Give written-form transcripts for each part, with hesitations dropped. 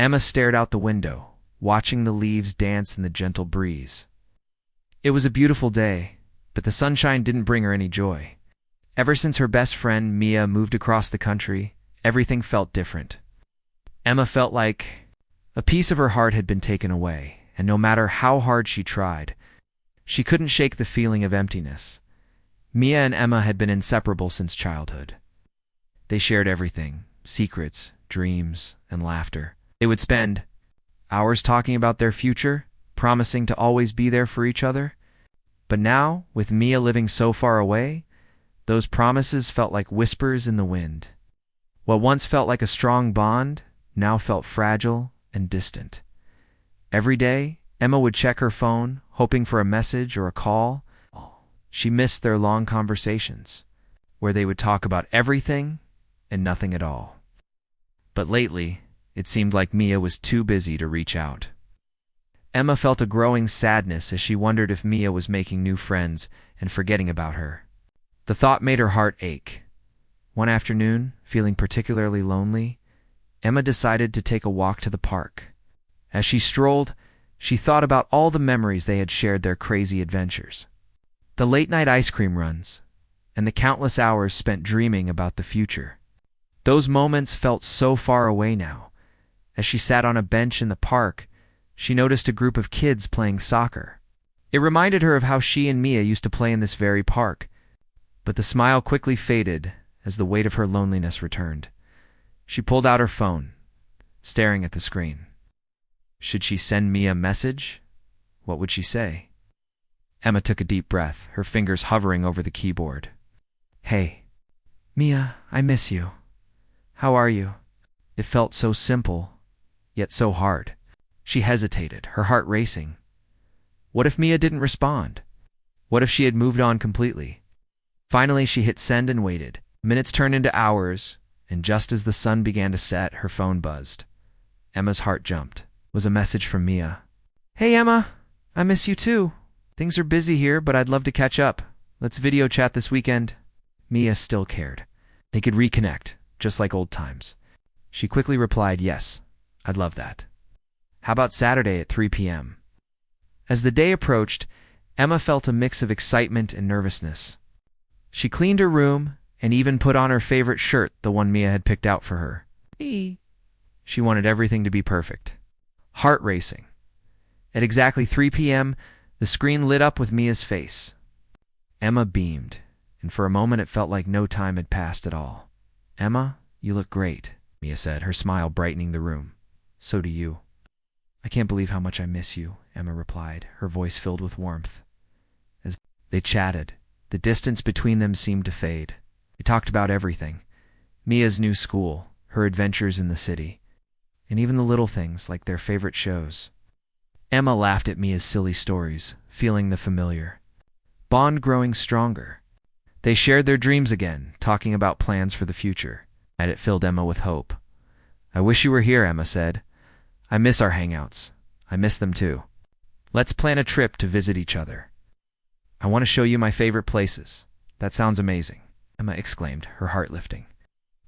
Emma stared out the window, watching the leaves dance in the gentle breeze. It was a beautiful day, but the sunshine didn't bring her any joy. Ever since her best friend, Mia, moved across the country, everything felt different. Emma felt like a piece of her heart had been taken away, and no matter how hard she tried, she couldn't shake the feeling of emptiness. Mia and Emma had been inseparable since childhood. They shared everything: secrets, dreams, and laughter. They would spend hours talking about their future, promising to always be there for each other. But now, with Mia living so far away, those promises felt like whispers in the wind. What once felt like a strong bond now felt fragile and distant. Every day, Emma would check her phone, hoping for a message or a call. She missed their long conversations, where they would talk about everything and nothing at all. But lately, it seemed like Mia was too busy to reach out. Emma felt a growing sadness as she wondered if Mia was making new friends and forgetting about her. The thought made her heart ache. One afternoon, feeling particularly lonely, Emma decided to take a walk to the park. As she strolled, she thought about all the memories they had shared, their crazy adventures. The late-night ice cream runs, and the countless hours spent dreaming about the future. Those moments felt so far away now. As she sat on a bench in the park, she noticed a group of kids playing soccer. It reminded her of how she and Mia used to play in this very park, but the smile quickly faded as the weight of her loneliness returned. She pulled out her phone, staring at the screen. Should she send Mia a message? What would she say? Emma took a deep breath, her fingers hovering over the keyboard. Hey, Mia, I miss you. How are you? It felt so simple, yet so hard. She hesitated, her heart racing. What if Mia didn't respond? What if she had moved on completely? Finally, she hit send and waited. Minutes turned into hours, and just as the sun began to set, her phone buzzed. Emma's heart jumped. It was a message from Mia. Hey, Emma, I miss you too. Things are busy here, but I'd love to catch up. Let's video chat this weekend. Mia still cared. They could reconnect, just like old times. She quickly replied, yes, I'd love that. How about Saturday at 3 p.m.? As the day approached, Emma felt a mix of excitement and nervousness. She cleaned her room and even put on her favorite shirt, the one Mia had picked out for her. She wanted everything to be perfect. Heart racing. At exactly 3 p.m., the screen lit up with Mia's face. Emma beamed, and for a moment it felt like no time had passed at all. Emma, you look great, Mia said, her smile brightening the room. So do you. I can't believe how much I miss you, Emma replied, her voice filled with warmth. As they chatted, the distance between them seemed to fade. They talked about everything: Mia's new school, her adventures in the city, and even the little things like their favorite shows. Emma laughed at Mia's silly stories, feeling the familiar bond growing stronger. They shared their dreams again, talking about plans for the future, and it filled Emma with hope. I wish you were here, Emma said. I miss our hangouts. I miss them too. Let's plan a trip to visit each other. I want to show you my favorite places. That sounds amazing, Emma exclaimed, her heart lifting.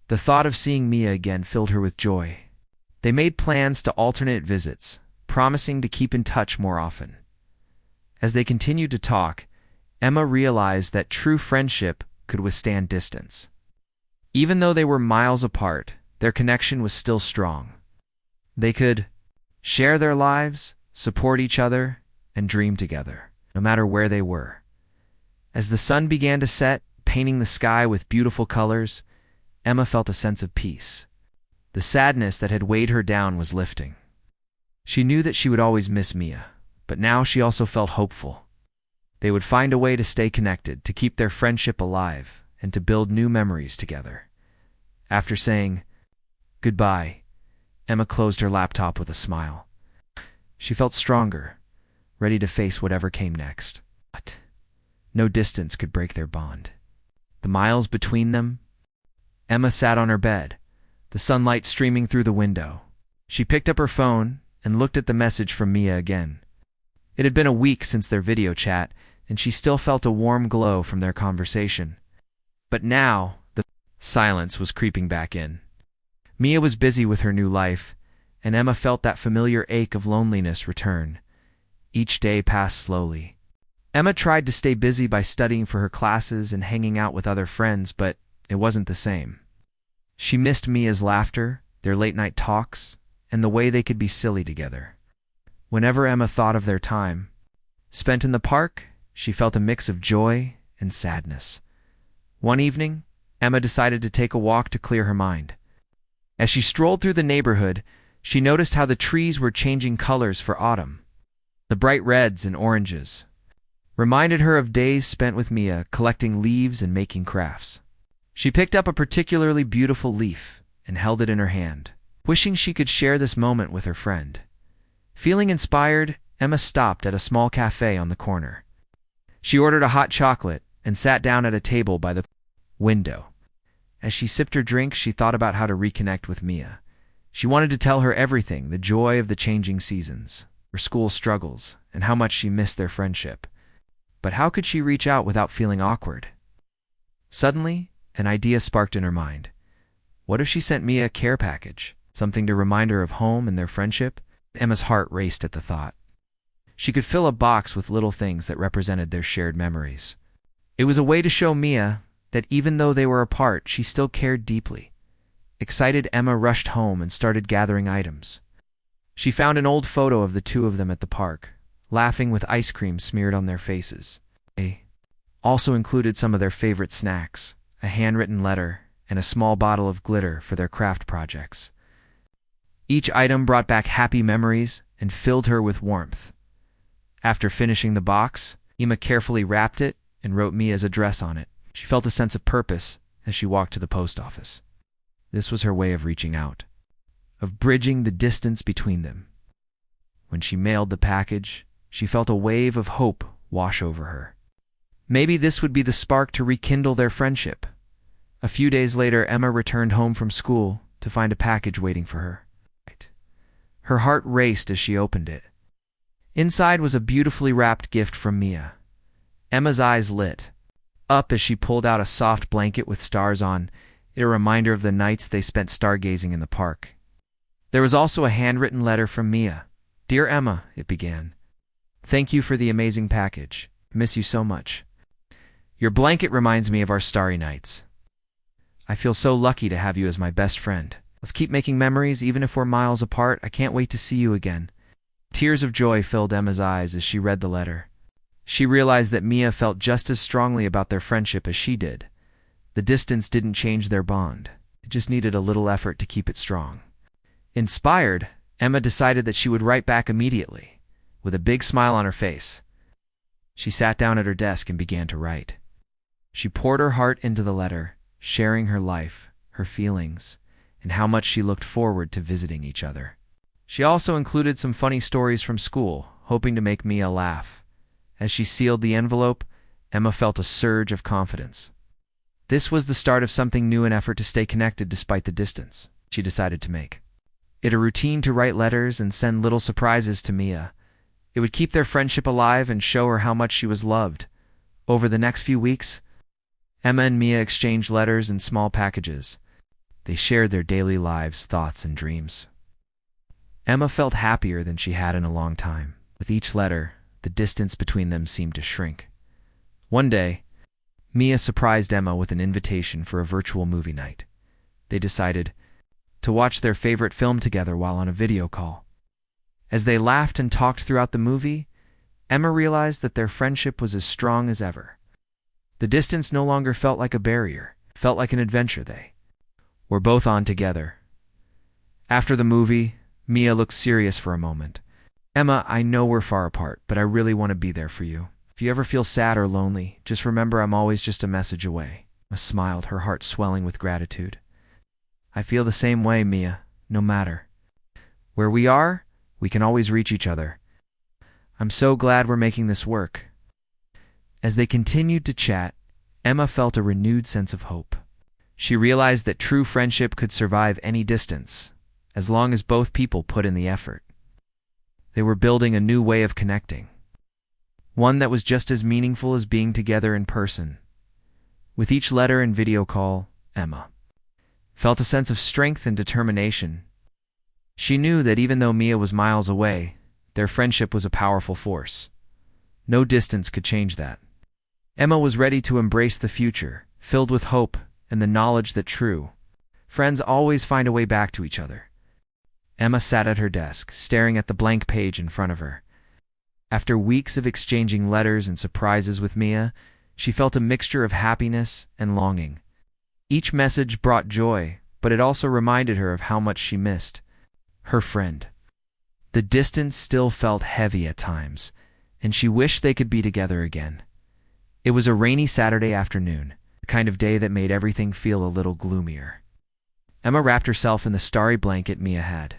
The thought of seeing Mia again filled her with joy. They made plans to alternate visits, promising to keep in touch more often. As they continued to talk, Emma realized that true friendship could withstand distance. Even though they were miles apart, their connection was still strong. They could share their lives, support each other, and dream together, no matter where they were. As the sun began to set, painting the sky with beautiful colors, Emma felt a sense of peace. The sadness that had weighed her down was lifting. She knew that she would always miss Mia, but now she also felt hopeful. They would find a way to stay connected, to keep their friendship alive, and to build new memories together. After saying goodbye, Emma closed her laptop with a smile. She felt stronger, ready to face whatever came next. But no distance could break their bond. The miles between them. Emma sat on her bed, the sunlight streaming through the window. She picked up her phone and looked at the message from Mia again. It had been a week since their video chat, and she still felt a warm glow from their conversation. But now, the silence was creeping back in. Mia was busy with her new life, and Emma felt that familiar ache of loneliness return. Each day passed slowly. Emma tried to stay busy by studying for her classes and hanging out with other friends, but it wasn't the same. She missed Mia's laughter, their late-night talks, and the way they could be silly together. Whenever Emma thought of their time spent in the park, she felt a mix of joy and sadness. One evening, Emma decided to take a walk to clear her mind. As she strolled through the neighborhood, she noticed how the trees were changing colors for autumn. The bright reds and oranges reminded her of days spent with Mia collecting leaves and making crafts. She picked up a particularly beautiful leaf and held it in her hand, wishing she could share this moment with her friend. Feeling inspired, Emma stopped at a small cafe on the corner. She ordered a hot chocolate and sat down at a table by the window. As she sipped her drink, she thought about how to reconnect with Mia. She wanted to tell her everything, the joy of the changing seasons, her school struggles, and how much she missed their friendship. But how could she reach out without feeling awkward? Suddenly, an idea sparked in her mind. What if she sent Mia a care package, something to remind her of home and their friendship? Emma's heart raced at the thought. She could fill a box with little things that represented their shared memories. It was a way to show Mia that even though they were apart, she still cared deeply. Excited, Emma rushed home and started gathering items. She found an old photo of the two of them at the park, laughing with ice cream smeared on their faces. They also included some of their favorite snacks, a handwritten letter, and a small bottle of glitter for their craft projects. Each item brought back happy memories and filled her with warmth. After finishing the box, Emma carefully wrapped it and wrote Mia's address on it. She felt a sense of purpose as she walked to the post office. This was her way of reaching out, of bridging the distance between them. When she mailed the package, she felt a wave of hope wash over her. Maybe this would be the spark to rekindle their friendship. A few days later, Emma returned home from school to find a package waiting for her. Her heart raced as she opened it. Inside was a beautifully wrapped gift from Mia. Emma's eyes lit up as she pulled out a soft blanket with stars on it, a reminder of the nights they spent stargazing in the park. There was also a handwritten letter from Mia. "Dear Emma," it began. "Thank you for the amazing package. Miss you so much. Your blanket reminds me of our starry nights. I feel so lucky to have you as my best friend. Let's keep making memories even if we're miles apart. I can't wait to see you again." Tears of joy filled Emma's eyes as she read the letter. She realized that Mia felt just as strongly about their friendship as she did. The distance didn't change their bond. It just needed a little effort to keep it strong. Inspired, Emma decided that she would write back immediately, with a big smile on her face. She sat down at her desk and began to write. She poured her heart into the letter, sharing her life, her feelings, and how much she looked forward to visiting each other. She also included some funny stories from school, hoping to make Mia laugh. As she sealed the envelope, Emma felt a surge of confidence. This was the start of something new, an effort to stay connected despite the distance. She decided to make it a routine to write letters and send little surprises to Mia. It would keep their friendship alive and show her how much she was loved. Over the next few weeks, Emma and Mia exchanged letters and small packages. They shared their daily lives, thoughts, and dreams. Emma felt happier than she had in a long time. With each letter, the distance between them seemed to shrink. One day, Mia surprised Emma with an invitation for a virtual movie night. They decided to watch their favorite film together while on a video call. As they laughed and talked throughout the movie, Emma realized that their friendship was as strong as ever. The distance no longer felt like a barrier, it felt like an adventure they were both on together. After the movie, Mia looked serious for a moment. "Emma, I know we're far apart, but I really want to be there for you. If you ever feel sad or lonely, just remember I'm always just a message away." Emma smiled, her heart swelling with gratitude. "I feel the same way, Mia. No matter where we are, we can always reach each other. I'm so glad we're making this work." As they continued to chat, Emma felt a renewed sense of hope. She realized that true friendship could survive any distance, as long as both people put in the effort. They were building a new way of connecting, one that was just as meaningful as being together in person. With each letter and video call, Emma felt a sense of strength and determination. She knew that even though Mia was miles away, their friendship was a powerful force. No distance could change that. Emma was ready to embrace the future, filled with hope and the knowledge that true friends always find a way back to each other. Emma sat at her desk, staring at the blank page in front of her. After weeks of exchanging letters and surprises with Mia, she felt a mixture of happiness and longing. Each message brought joy, but it also reminded her of how much she missed her friend. The distance still felt heavy at times, and she wished they could be together again. It was a rainy Saturday afternoon, the kind of day that made everything feel a little gloomier. Emma wrapped herself in the starry blanket Mia had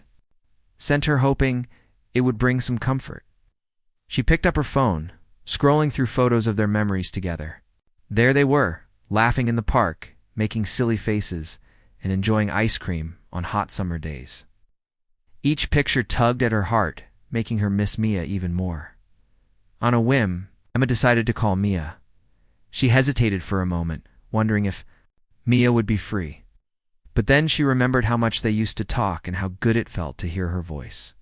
sent her, hoping it would bring some comfort. She picked up her phone, scrolling through photos of their memories together. There they were, laughing in the park, making silly faces, and enjoying ice cream on hot summer days. Each picture tugged at her heart, making her miss Mia even more. On a whim, Emma decided to call Mia. She hesitated for a moment, wondering if Mia would be free. But then she remembered how much they used to talk and how good it felt to hear her voice.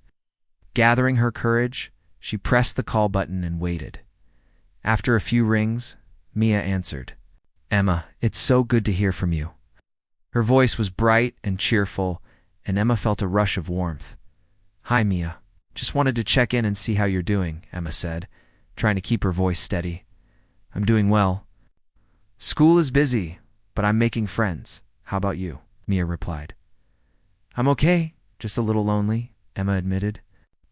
Gathering her courage, she pressed the call button and waited. After a few rings, Mia answered. "Emma, it's so good to hear from you." Her voice was bright and cheerful, and Emma felt a rush of warmth. "Hi, Mia. Just wanted to check in and see how you're doing," Emma said, trying to keep her voice steady. "I'm doing well. School is busy, but I'm making friends. How about you?" Mia replied. "I'm okay, just a little lonely," Emma admitted.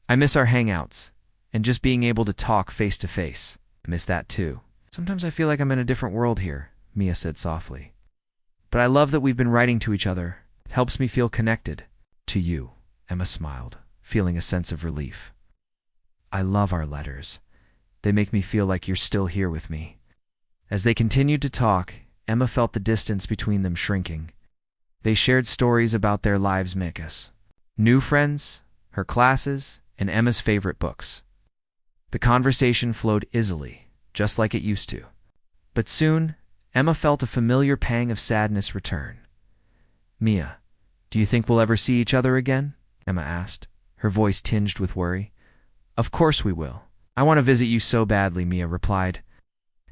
"I miss our hangouts, and just being able to talk face to face. I miss that too. Sometimes I feel like I'm in a different world here," Mia said softly. "But I love that we've been writing to each other. It helps me feel connected." "To you," Emma smiled, feeling a sense of relief. "I love our letters. They make me feel like you're still here with me." As they continued to talk, Emma felt the distance between them shrinking. They shared stories about their lives, Micas, new friends, her classes, and Emma's favorite books. The conversation flowed easily, just like it used to. But soon, Emma felt a familiar pang of sadness return. "Mia, do you think we'll ever see each other again?" Emma asked, her voice tinged with worry. "Of course we will. I want to visit you so badly," Mia replied.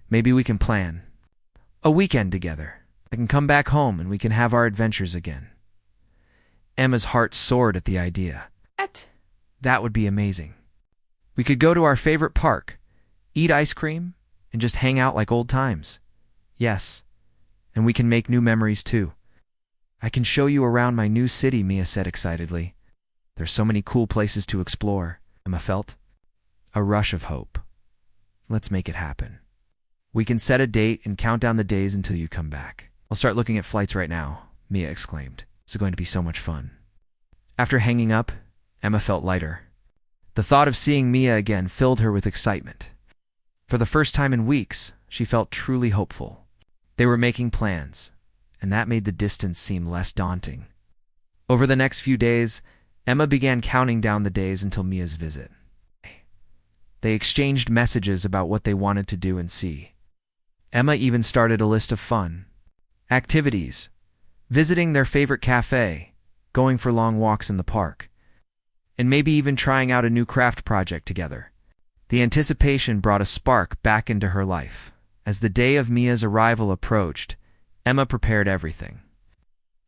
"Maybe we can plan a weekend together. I can come back home and we can have our adventures again." Emma's heart soared at the idea. That would be amazing. We could go to our favorite park, eat ice cream, and just hang out like old times. Yes, and we can make new memories too. "I can show you around my new city," Mia said excitedly. "There's so many cool places to explore," Emma felt. A rush of hope. "Let's make it happen. We can set a date and count down the days until you come back." "I'll start looking at flights right now," Mia exclaimed. "It's going to be so much fun." After hanging up, Emma felt lighter. The thought of seeing Mia again filled her with excitement. For the first time in weeks, she felt truly hopeful. They were making plans, and that made the distance seem less daunting. Over the next few days, Emma began counting down the days until Mia's visit. They exchanged messages about what they wanted to do and see. Emma even started a list of fun activities, visiting their favorite cafe, going for long walks in the park, and maybe even trying out a new craft project together. The anticipation brought a spark back into her life. As the day of Mia's arrival approached, Emma prepared everything.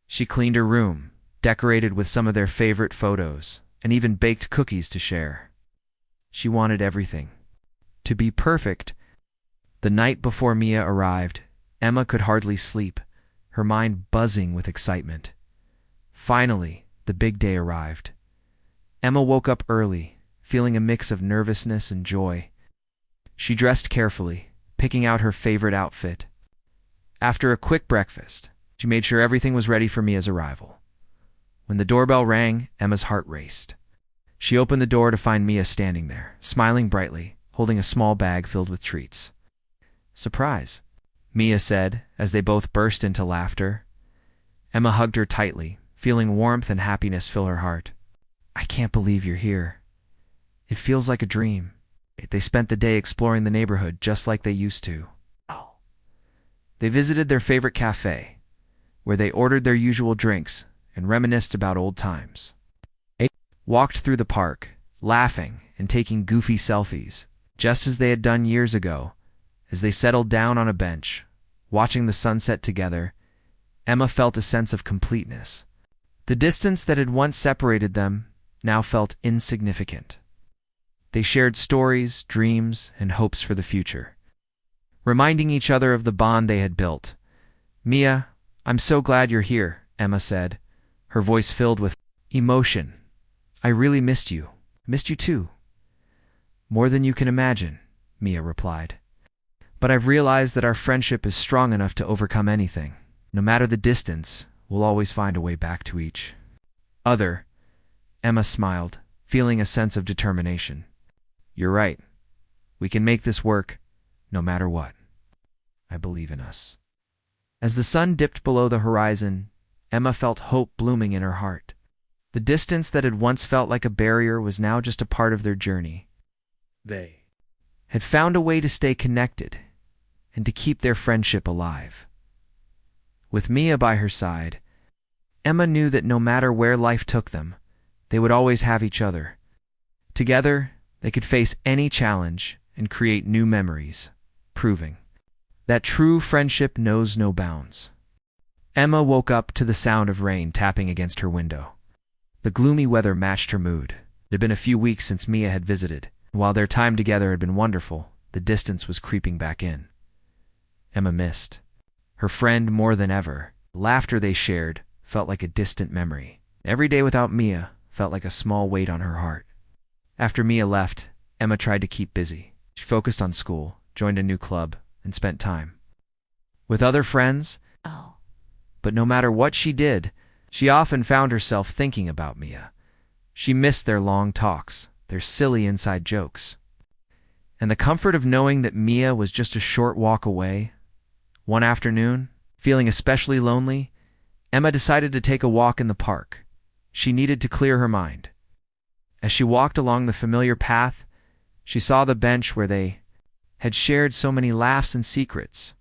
She cleaned her room, decorated with some of their favorite photos, and even baked cookies to share. She wanted everything to be perfect. The night before Mia arrived, Emma could hardly sleep, her mind buzzing with excitement. Finally, the big day arrived. Emma woke up early, feeling a mix of nervousness and joy. She dressed carefully, picking out her favorite outfit. After a quick breakfast, she made sure everything was ready for Mia's arrival. When the doorbell rang, Emma's heart raced. She opened the door to find Mia standing there, smiling brightly, holding a small bag filled with treats. "Surprise," Mia said, as they both burst into laughter. Emma hugged her tightly, feeling warmth and happiness fill her heart. "I can't believe you're here. It feels like a dream." They spent the day exploring the neighborhood just like they used to. They visited their favorite cafe, where they ordered their usual drinks and reminisced about old times. walked through the park, laughing and taking goofy selfies, just as they had done years ago. As they settled down on a bench, watching the sunset together, Emma felt a sense of completeness. The distance that had once separated them now felt insignificant. They shared stories, dreams, and hopes for the future, reminding each other of the bond they had built. "Mia, I'm so glad you're here," Emma said, her voice filled with emotion. "I really missed you. Missed you too." "More than you can imagine," Mia replied. "But I've realized that our friendship is strong enough to overcome anything. No matter the distance, we'll always find a way back to each other." Emma smiled, feeling a sense of determination. "You're right. We can make this work, no matter what. I believe in us." As the sun dipped below the horizon, Emma felt hope blooming in her heart. The distance that had once felt like a barrier was now just a part of their journey. They had found a way to stay connected and to keep their friendship alive. With Mia by her side, Emma knew that no matter where life took them, they would always have each other. Together, they could face any challenge and create new memories, proving that true friendship knows no bounds. Emma woke up to the sound of rain tapping against her window. The gloomy weather matched her mood. It had been a few weeks since Mia had visited. While their time together had been wonderful, the distance was creeping back in. Emma missed her friend more than ever. The laughter they shared felt like a distant memory. Every day without Mia felt like a small weight on her heart. After Mia left, Emma tried to keep busy. She focused on school, joined a new club, and spent time with other friends. But no matter what she did, she often found herself thinking about Mia. She missed their long talks, their silly inside jokes, and the comfort of knowing that Mia was just a short walk away. One afternoon, feeling especially lonely, Emma decided to take a walk in the park. She needed to clear her mind. As she walked along the familiar path, she saw the bench where they had shared so many laughs and secrets.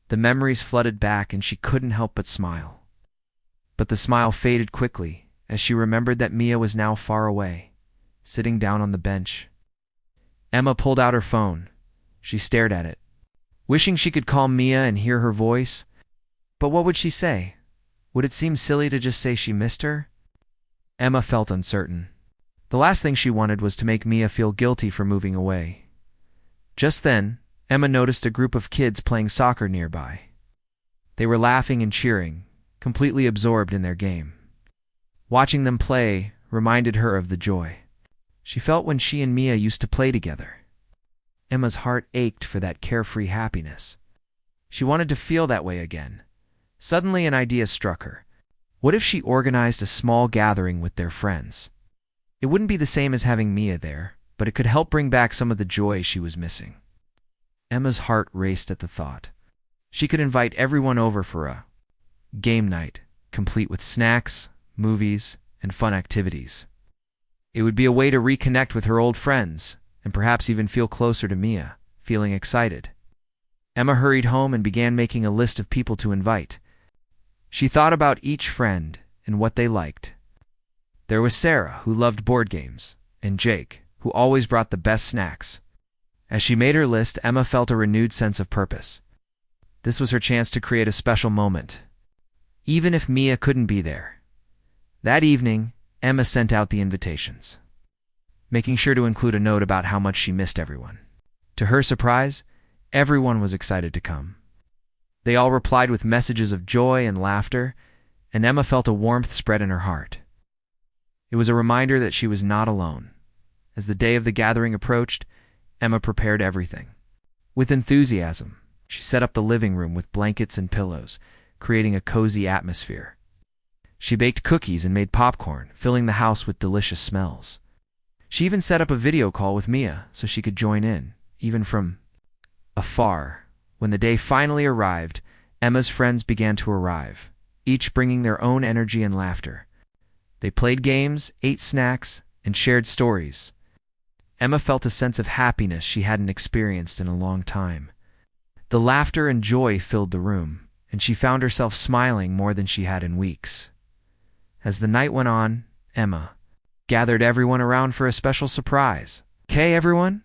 The memories flooded back and she couldn't help but smile. But the smile faded quickly as she remembered that Mia was now far away, sitting down on the bench. Emma pulled out her phone. She stared at it, wishing she could call Mia and hear her voice. But what would she say? Would it seem silly to just say she missed her? Emma felt uncertain. The last thing she wanted was to make Mia feel guilty for moving away. Just then, Emma noticed a group of kids playing soccer nearby. They were laughing and cheering, completely absorbed in their game. Watching them play reminded her of the joy she felt when she and Mia used to play together. Emma's heart ached for that carefree happiness. She wanted to feel that way again. Suddenly an idea struck her. What if she organized a small gathering with their friends? It wouldn't be the same as having Mia there, but it could help bring back some of the joy she was missing. Emma's heart raced at the thought. She could invite everyone over for a game night, complete with snacks, movies, and fun activities. It would be a way to reconnect with her old friends, and perhaps even feel closer to Mia, feeling excited. Emma hurried home and began making a list of people to invite. She thought about each friend and what they liked. There was Sarah, who loved board games, and Jake, who always brought the best snacks. As she made her list, Emma felt a renewed sense of purpose. This was her chance to create a special moment, even if Mia couldn't be there. That evening, Emma sent out the invitations, making sure to include a note about how much she missed everyone. To her surprise, everyone was excited to come. They all replied with messages of joy and laughter, and Emma felt a warmth spread in her heart. It was a reminder that she was not alone. As the day of the gathering approached, Emma prepared everything. With enthusiasm, she set up the living room with blankets and pillows, creating a cozy atmosphere. She baked cookies and made popcorn, filling the house with delicious smells. She even set up a video call with Mia so she could join in, even from afar. When the day finally arrived, Emma's friends began to arrive, each bringing their own energy and laughter. They played games, ate snacks, and shared stories. Emma felt a sense of happiness she hadn't experienced in a long time. The laughter and joy filled the room, and she found herself smiling more than she had in weeks. As the night went on, Emma gathered everyone around for a special surprise. "Okay, everyone,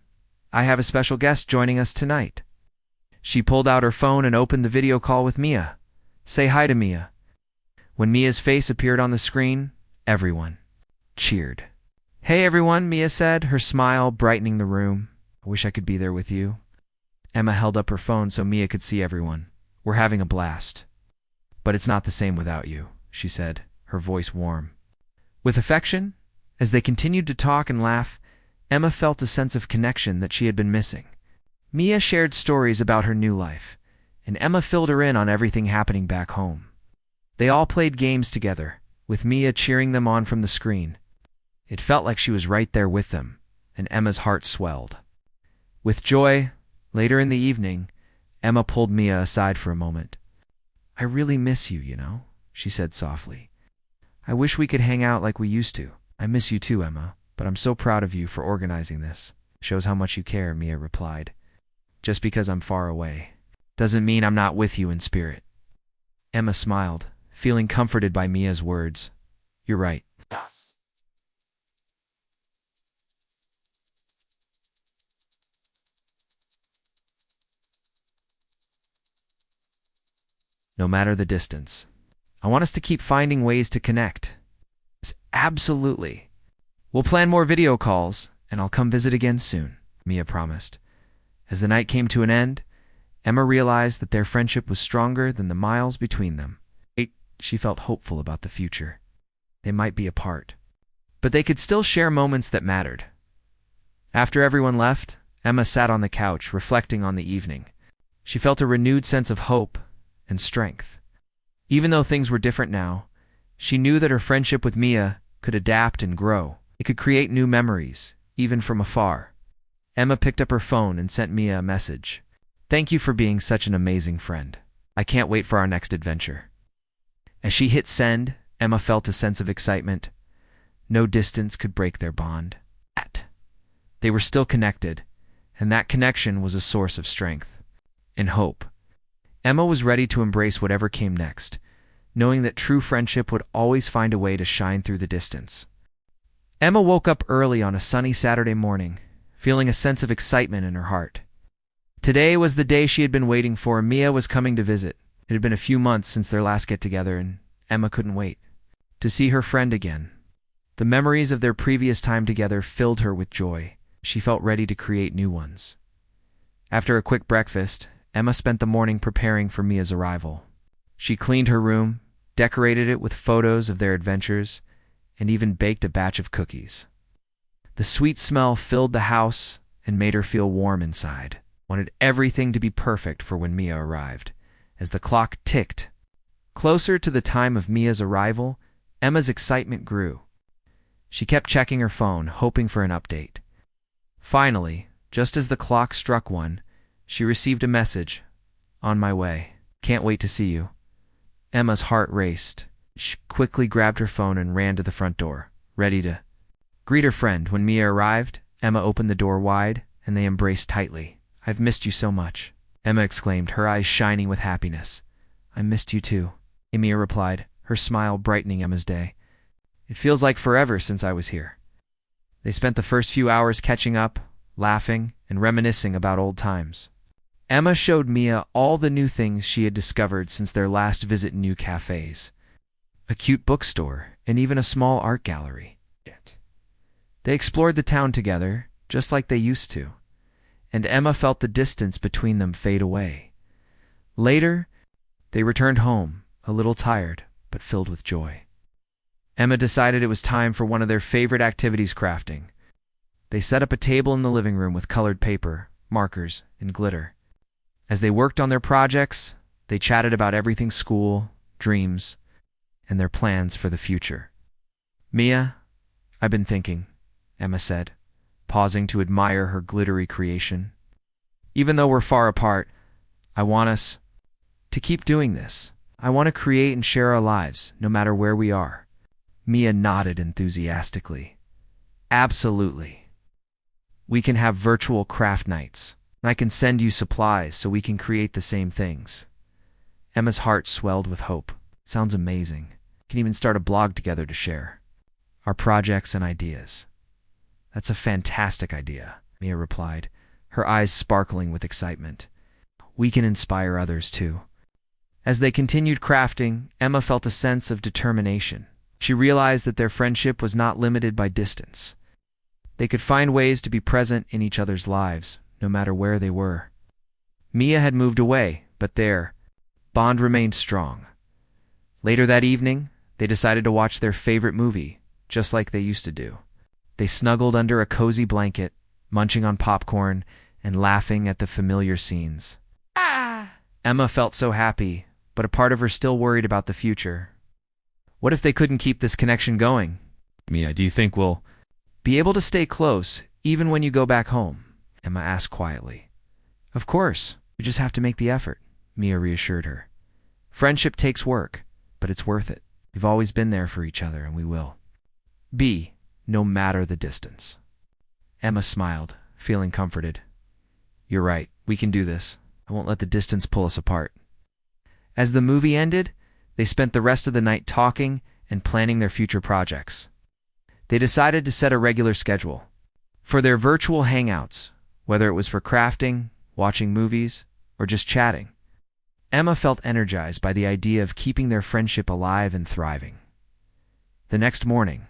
I have a special guest joining us tonight." She pulled out her phone and opened the video call with Mia. "Say hi to Mia." When Mia's face appeared on the screen, everyone cheered. "Hey everyone," Mia said, her smile brightening the room. "I wish I could be there with you." Emma held up her phone so Mia could see everyone. "We're having a blast. But it's not the same without you," she said, her voice warm. With affection, as they continued to talk and laugh, Emma felt a sense of connection that she had been missing. Mia shared stories about her new life, and Emma filled her in on everything happening back home. They all played games together, with Mia cheering them on from the screen. It felt like she was right there with them, and Emma's heart swelled. With joy, later in the evening, Emma pulled Mia aside for a moment. "I really miss you, you know," she said softly. "I wish we could hang out like we used to." "I miss you too, Emma, but I'm so proud of you for organizing this." "Shows how much you care," Mia replied. "Just because I'm far away doesn't mean I'm not with you in spirit." Emma smiled, feeling comforted by Mia's words. "You're right." Yes. No matter the distance, I want us to keep finding ways to connect. Absolutely. We'll plan more video calls, and I'll come visit again soon, Mia promised. As the night came to an end, Emma realized that their friendship was stronger than the miles between them. She felt hopeful about the future. They might be apart, but they could still share moments that mattered. After everyone left, Emma sat on the couch, reflecting on the evening. She felt a renewed sense of hope and strength. Even though things were different now, she knew that her friendship with Mia could adapt and grow. It could create new memories, even from afar. Emma picked up her phone and sent Mia a message. "Thank you for being such an amazing friend. I can't wait for our next adventure." As she hit send, Emma felt a sense of excitement. No distance could break their bond. They were still connected, and that connection was a source of strength and hope. Emma was ready to embrace whatever came next, knowing that true friendship would always find a way to shine through the distance. Emma woke up early on a sunny Saturday morning, feeling a sense of excitement in her heart. Today was the day she had been waiting for. Mia was coming to visit. It had been a few months since their last get-together, and Emma couldn't wait to see her friend again. The memories of their previous time together filled her with joy. She felt ready to create new ones. After a quick breakfast, Emma spent the morning preparing for Mia's arrival. She cleaned her room, decorated it with photos of their adventures, and even baked a batch of cookies. The sweet smell filled the house and made her feel warm inside. Wanted everything to be perfect for when Mia arrived. As the clock ticked closer to the time of Mia's arrival, Emma's excitement grew. She kept checking her phone, hoping for an update. Finally, just as the clock struck 1, she received a message. "On my way. Can't wait to see you." Emma's heart raced. She quickly grabbed her phone and ran to the front door, ready to greet her friend. When Mia arrived, Emma opened the door wide, and they embraced tightly. "I've missed you so much," Emma exclaimed, her eyes shining with happiness. "I missed you too," Mia replied, her smile brightening Emma's day. "It feels like forever since I was here." They spent the first few hours catching up, laughing, and reminiscing about old times. Emma showed Mia all the new things she had discovered since their last visit: new cafes, a cute bookstore, and even a small art gallery. They explored the town together, just like they used to, and Emma felt the distance between them fade away. Later, they returned home, a little tired, but filled with joy. Emma decided it was time for one of their favorite activities: crafting. They set up a table in the living room with colored paper, markers, and glitter. As they worked on their projects, they chatted about everything: school, dreams, and their plans for the future. "Mia, I've been thinking," Emma said, pausing to admire her glittery creation. "Even though we're far apart, I want us to keep doing this. I want to create and share our lives, no matter where we are." Mia nodded enthusiastically. "Absolutely. We can have virtual craft nights, and I can send you supplies so we can create the same things." Emma's heart swelled with hope. "Sounds amazing. We can even start a blog together to share our projects and ideas. That's a fantastic idea, Mia replied, her eyes sparkling with excitement. We can inspire others too. As they continued crafting, Emma felt a sense of determination. She realized that their friendship was not limited by distance. They could find ways to be present in each other's lives, no matter where they were. Mia had moved away, but their bond remained strong. Later that evening, they decided to watch their favorite movie, just like they used to do. They snuggled under a cozy blanket, munching on popcorn and laughing at the familiar scenes. Emma felt so happy, but a part of her still worried about the future. What if they couldn't keep this connection going? Mia, do you think we'll be able to stay close even when you go back home? Emma asked quietly. Of course, we just have to make the effort, Mia reassured her. Friendship takes work, but it's worth it. We've always been there for each other, and we will. No matter the distance. Emma smiled, feeling comforted. You're right, we can do this. I won't let the distance pull us apart. As the movie ended, they spent the rest of the night talking and planning their future projects. They decided to set a regular schedule for their virtual hangouts, whether it was for crafting, watching movies, or just chatting. Emma felt energized by the idea of keeping their friendship alive and thriving. The next morning,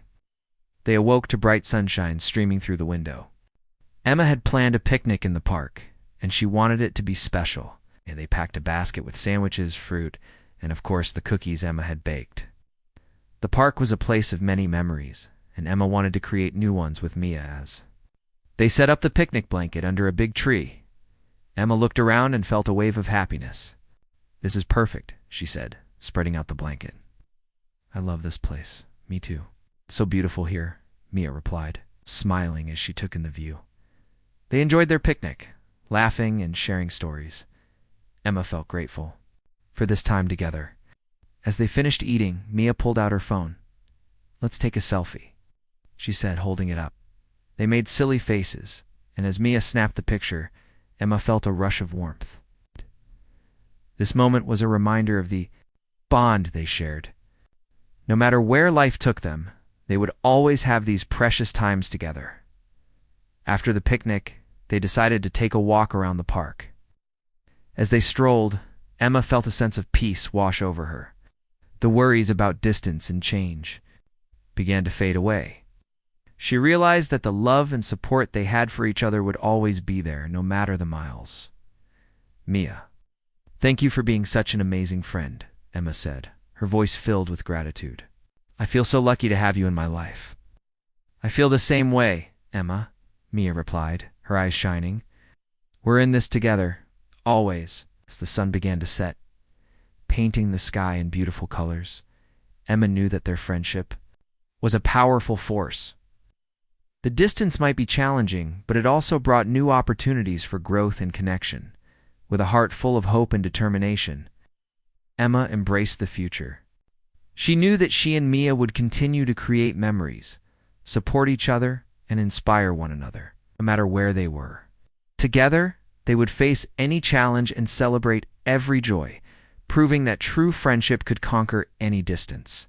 they awoke to bright sunshine streaming through the window. Emma had planned a picnic in the park, and she wanted it to be special. They packed a basket with sandwiches, fruit, and of course the cookies Emma had baked. The park was a place of many memories, and Emma wanted to create new ones with Mia as. They set up the picnic blanket under a big tree. Emma looked around and felt a wave of happiness. This is perfect, she said, spreading out the blanket. I love this place. Me too. So beautiful here, Mia replied, smiling as she took in the view. They enjoyed their picnic, laughing and sharing stories. Emma felt grateful for this time together. As they finished eating, Mia pulled out her phone. Let's take a selfie, she said, holding it up. They made silly faces, and as Mia snapped the picture, Emma felt a rush of warmth. This moment was a reminder of the bond they shared. No matter where life took them, they would always have these precious times together. After the picnic, they decided to take a walk around the park. As they strolled, Emma felt a sense of peace wash over her. The worries about distance and change began to fade away. She realized that the love and support they had for each other would always be there, no matter the miles. Mia, thank you for being such an amazing friend, Emma said, her voice filled with gratitude. I feel so lucky to have you in my life. I feel the same way, Emma, Mia replied, her eyes shining. We're in this together, always. As the sun began to set, painting the sky in beautiful colors, Emma knew that their friendship was a powerful force. The distance might be challenging, but it also brought new opportunities for growth and connection. With a heart full of hope and determination, Emma embraced the future. She knew that she and Mia would continue to create memories, support each other, and inspire one another, no matter where they were. Together, they would face any challenge and celebrate every joy, proving that true friendship could conquer any distance.